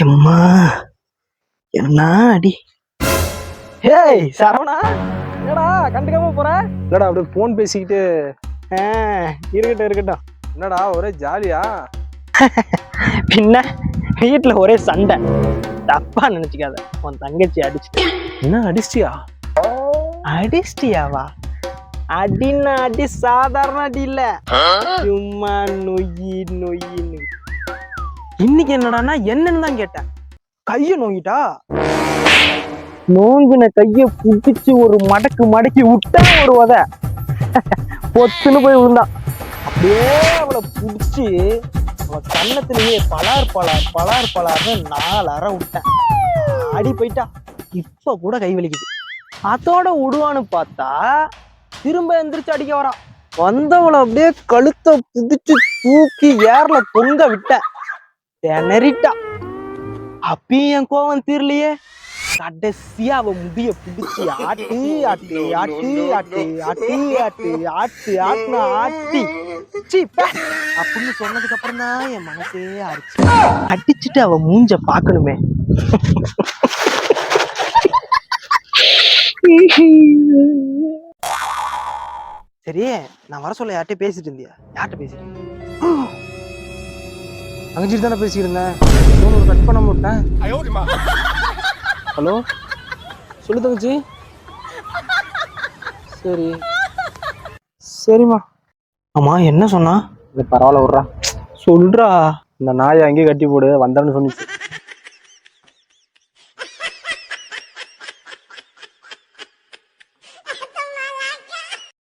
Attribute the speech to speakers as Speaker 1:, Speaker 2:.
Speaker 1: சும்மா என்ன அடி. ஹேய் சரவணா, என்னடா கண்டுக்காம போற?
Speaker 2: இல்லடா அப்படியே போன் பேசிக்கிட்டு.
Speaker 1: இருக்கட்டும் இருக்கட்டும்.
Speaker 2: என்னடா ஒரே ஜாலியா?
Speaker 1: பின்ன வீட்டுல ஒரே சண்டை. தப்பா நினைச்சுக்காத, உன் தங்கச்சி அடிச்சுட்டு.
Speaker 2: என்ன அடிச்சிட்டியா?
Speaker 1: அடிச்சிட்டியாவா? அடின்னா அடி சாதாரண அடி இல்ல, சும்மா நொய்யி நொய்யின்னு. இன்னைக்கு என்னடான்னா என்னன்னு தான் கேட்டேன். கைய நோங்கிட்டா. நோங்கின கைய புடிச்சு ஒரு மடக்கி விட்டா ஒரு உத பொத்துன்னு போய் விழுந்தான். அப்படியே அவளை புடிச்சு அவ கண்ணத்திலேயே பலார்னு 4 அறை விட்டேன். ஆடி போயிட்டா. இப்ப கூட கை வலிக்குது. அதோட விடுவான்னு பார்த்தா திரும்ப எந்திரிச்சு அடிக்க வரான். வந்தவளை அப்படியே கழுத்தை புடிச்சு தூக்கி ஏர்ல தொங்க விட்டேன். திணறிட்டா. அப்பயும் என் கோவம் தீரலையே. கடைசியா அவ முடிய பிடிச்சி ஆட்டு ஆட்டு ஆட்டு ஆட்டு ஆட்டு ஆட்டு ஆட்டு ஆட்டுன ஆட்டி அப்படின்னு சொன்னதுக்கு அப்புறம் தான் என் மனசே ஆச்சு. அடிச்சுட்டு அவ மூஞ்ச பாக்கணுமே. சரி, நான் வர சொல்ல யார்கிட்ட பேசிட்டு இருந்தியா? யார்கிட்ட பேசிட்டு இருந்த?
Speaker 2: தங்கச்சிட்டு தானே பேசிக்கிட்டு இருந்தேன். ஒரு கட் பண்ண மாட்டேன். ஹலோ, சொல்லு தங்கச்சி. சரி சரிம்மா.
Speaker 1: ஆமா, என்ன சொன்னா?
Speaker 2: பரவாயில்ல விட்றா.
Speaker 1: சொல்றா.
Speaker 2: இந்த நாயை அங்கேயே கட்டி போடு வந்தான்னு சொன்னிச்சு.